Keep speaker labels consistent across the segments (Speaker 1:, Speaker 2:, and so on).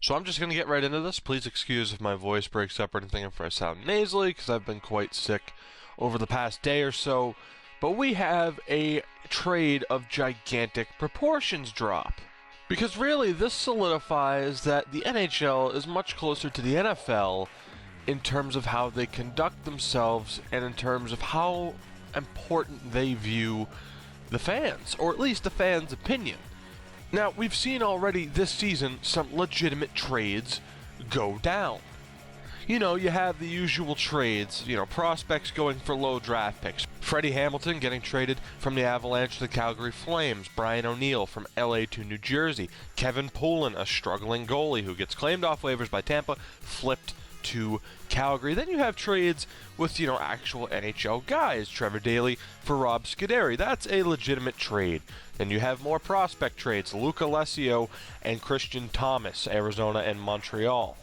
Speaker 1: So I'm just going to get right into this. Please excuse if my voice breaks up or anything, if I sound nasally, because I've been quite sick over the past day or so. But we have a trade of gigantic proportions drop. Because really, this solidifies that the NHL is much closer to the NFL in terms of how they conduct themselves and in terms of how important they view the fans, or at least the fans' opinion. Now, we've seen already this season some legitimate trades go down. You know, you have the usual trades, prospects going for low draft picks. Freddie Hamilton getting traded from the Avalanche to the Calgary Flames. Brian O'Neill from LA to New Jersey. Kevin Poulin, a struggling goalie who gets claimed off waivers by Tampa, flipped to Calgary. Then you have trades with, actual NHL guys. Trevor Daley for Rob Scuderi. That's a legitimate trade. Then you have more prospect trades. Luca Alessio and Christian Thomas, Arizona and Montreal.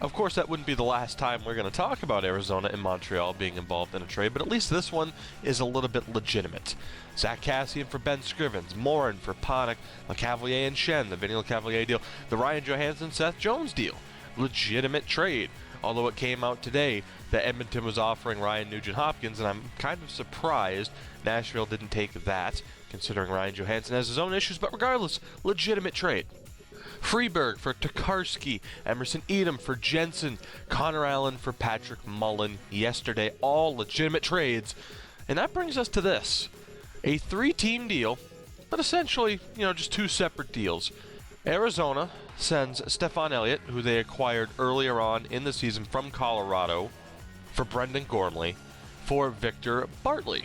Speaker 1: Of course, that wouldn't be the last time we're going to talk about Arizona and Montreal being involved in a trade, but at least this one is a little bit legitimate. Zach Kassian for Ben Scrivens, Morin for Panik, LeCavalier and Shen, the Vinny LeCavalier deal, the Ryan Johansson, Seth Jones deal. Legitimate trade. Although it came out today that Edmonton was offering Ryan Nugent-Hopkins, and I'm kind of surprised Nashville didn't take that, considering Ryan Johansson has his own issues, but regardless, legitimate trade. Freeberg for Tokarski, Emerson Edom for Jensen, Connor Allen for Patrick Mullen yesterday, all legitimate trades. And that brings us to this. A 3-team deal, but essentially, just 2 separate deals. Arizona sends Stefan Elliott, who they acquired earlier on in the season from Colorado, for Brendan Gormley, for Victor Bartley.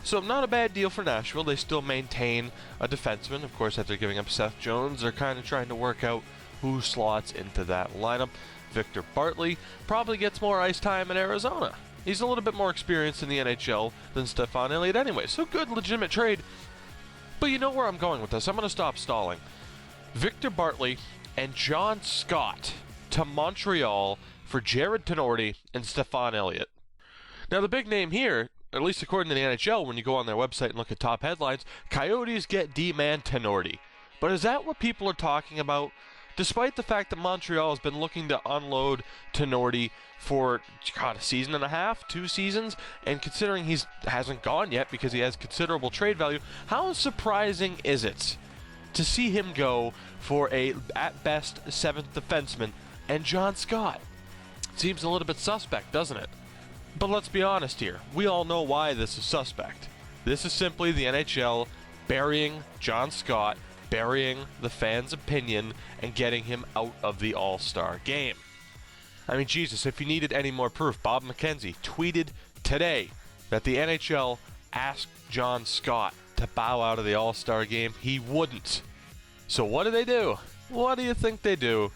Speaker 1: So not a bad deal for Nashville. They still maintain a defenseman. Of course, after giving up Seth Jones, they're kind of trying to work out who slots into that lineup. Victor Bartley probably gets more ice time in Arizona. He's a little bit more experienced in the NHL than Stefan Elliott anyway. So good, legitimate trade. But you know where I'm going with this. I'm going to stop stalling. Victor Bartley and John Scott to Montreal for Jared Tenorti and Stefan Elliott. Now, the big name here, at least according to the NHL, when you go on their website and look at top headlines, Coyotes get D-man Tenorti. But is that what people are talking about? Despite the fact that Montreal has been looking to unload Tenorti for, a season and a half, 2 seasons, and considering he hasn't gone yet because he has considerable trade value, how surprising is it to see him go for a, at best, 7th defenseman and John Scott? Seems a little bit suspect, doesn't it? But let's be honest here. We all know why this is suspect. This is simply the NHL burying John Scott, burying the fans' opinion, and getting him out of the All-Star game. I mean, Jesus, if you needed any more proof, Bob McKenzie tweeted today that the NHL asked John Scott to bow out of the All-Star game. He wouldn't. So what do? What do you think they do?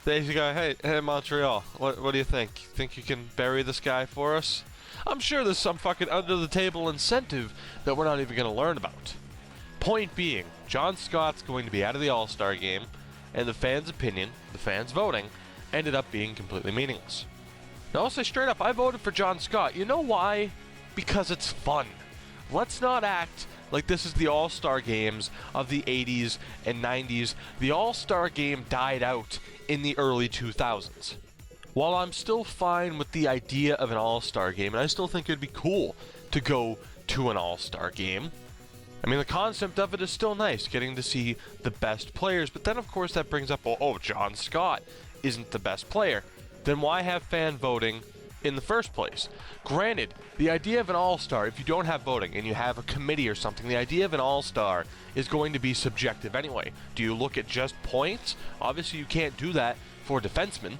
Speaker 1: They go, hey, Montreal, what do you think? Think you can bury this guy for us? I'm sure there's some fucking under-the-table incentive that we're not even going to learn about. Point being, John Scott's going to be out of the All-Star game, and the fans' opinion, the fans' voting, ended up being completely meaningless. Now, I'll say straight up, I voted for John Scott. You know why? Because it's fun. Let's not act like this is the All-Star games of the 80s and 90s. The All-Star game died out in the early 2000s. While I'm still fine with the idea of an All-Star game, and I still think it'd be cool to go to an All-Star game, I mean, the concept of it is still nice, getting to see the best players, but then of course that brings up, John Scott isn't the best player. Then why have fan voting in the first place? Granted, the idea of an all-star, if you don't have voting and you have a committee or something, the idea of an all-star is going to be subjective anyway. Do you look at just points? Obviously you can't do that for defensemen.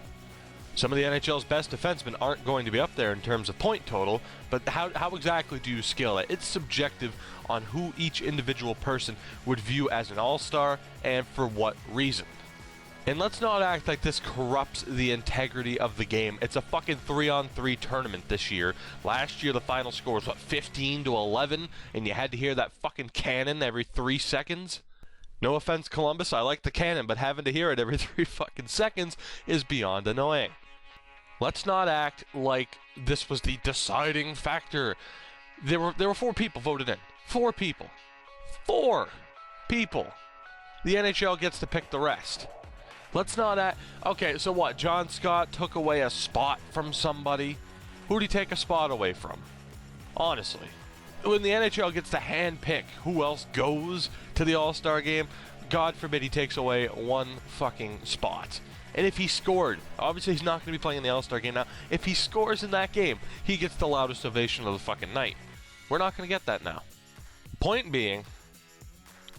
Speaker 1: Some of the NHL's best defensemen aren't going to be up there in terms of point total, but how exactly do you scale it? It's subjective on who each individual person would view as an all-star and for what reason. And let's not act like this corrupts the integrity of the game. It's a fucking 3-on-3 tournament this year. Last year, the final score was, 15-11? And you had to hear that fucking cannon every 3 seconds? No offense, Columbus, I like the cannon, but having to hear it every 3 fucking seconds is beyond annoying. Let's not act like this was the deciding factor. There were 4 people voted in. 4 people. 4 people. The NHL gets to pick the rest. Let's not act... Okay, so what? John Scott took away a spot from somebody? Who'd he take a spot away from? Honestly. When the NHL gets to handpick who else goes to the All-Star game, God forbid he takes away one fucking spot. And if he scored, obviously he's not going to be playing in the All-Star game now. If he scores in that game, he gets the loudest ovation of the fucking night. We're not going to get that now. Point being,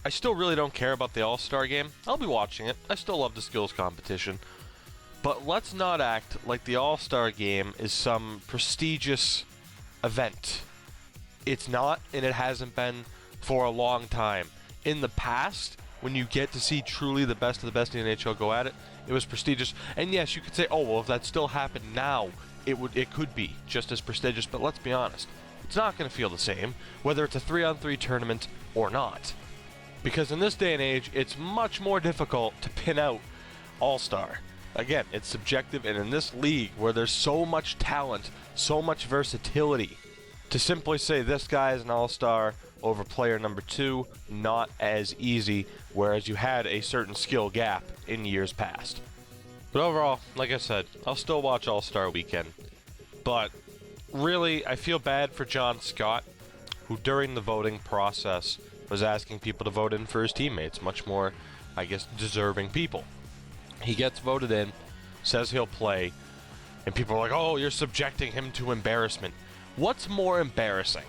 Speaker 1: I still really don't care about the All-Star game. I'll be watching it. I still love the skills competition. But let's not act like the All-Star game is some prestigious event. It's not, and it hasn't been for a long time. In the past, when you get to see truly the best of the best in the NHL go at it, it was prestigious. And yes, you could say, oh, well, if that still happened now, it could be just as prestigious. But let's be honest, it's not going to feel the same, whether it's a 3-on-3 tournament or not. Because in this day and age, it's much more difficult to pin out All-Star. Again, it's subjective, and in this league where there's so much talent, so much versatility, to simply say this guy is an All-Star over player number 2, not as easy, whereas you had a certain skill gap in years past. But overall, like I said, I'll still watch All-Star Weekend. But really, I feel bad for John Scott, who during the voting process was asking people to vote in for his teammates, much more, I guess, deserving people. He gets voted in, says he'll play, and people are like, oh, you're subjecting him to embarrassment. What's more embarrassing?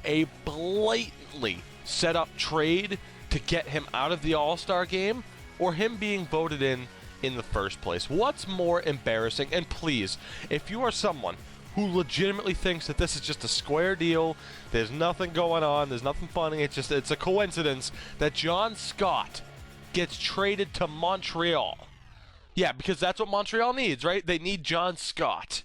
Speaker 1: A blatantly set up trade to get him out of the All-Star game, or him being voted in the first place? What's more embarrassing? And please, if you are someone who legitimately thinks that this is just a square deal, there's nothing going on, there's nothing funny, it's a coincidence that John Scott gets traded to Montreal. Yeah, because that's what Montreal needs, right? They need John Scott.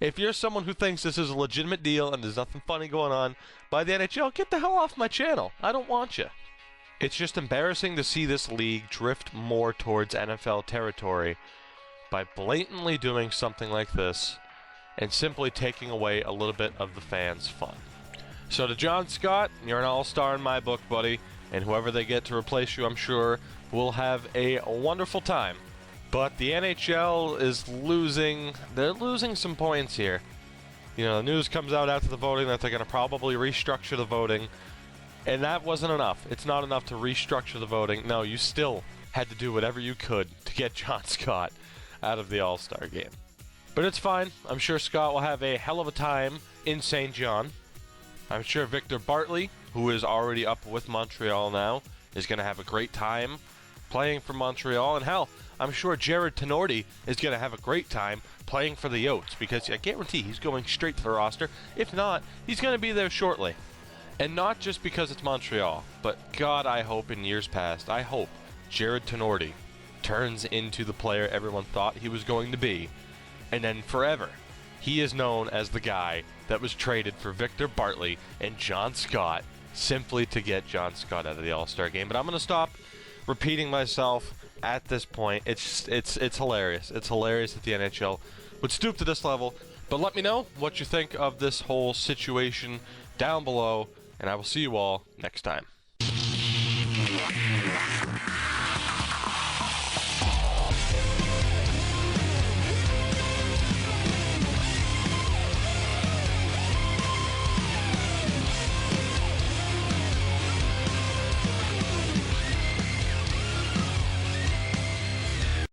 Speaker 1: If you're someone who thinks this is a legitimate deal and there's nothing funny going on by the NHL, get the hell off my channel. I don't want you. It's just embarrassing to see this league drift more towards NFL territory by blatantly doing something like this and simply taking away a little bit of the fans' fun. So to John Scott, you're an all-star in my book, buddy, and whoever they get to replace you, I'm sure, will have a wonderful time. But the NHL is losing, they're losing some points here. You know, the news comes out after the voting that they're going to probably restructure the voting, and that wasn't enough. It's not enough to restructure the voting. No, you still had to do whatever you could to get John Scott out of the All-Star game. But it's fine. I'm sure Scott will have a hell of a time in St. John. I'm sure Victor Bartley, who is already up with Montreal now, is going to have a great time playing for Montreal. And hell, I'm sure Jared Tenorti is going to have a great time playing for the Yotes, because I guarantee he's going straight to the roster. If not, he's going to be there shortly. And not just because it's Montreal, but God, I hope in years past, I hope Jared Tenorti turns into the player everyone thought he was going to be. And then forever, he is known as the guy that was traded for Victor Bartley and John Scott simply to get John Scott out of the All-Star game. But I'm going to stop repeating myself at this point. It's hilarious. It's hilarious that the NHL would stoop to this level. But let me know what you think of this whole situation down below, and I will see you all next time.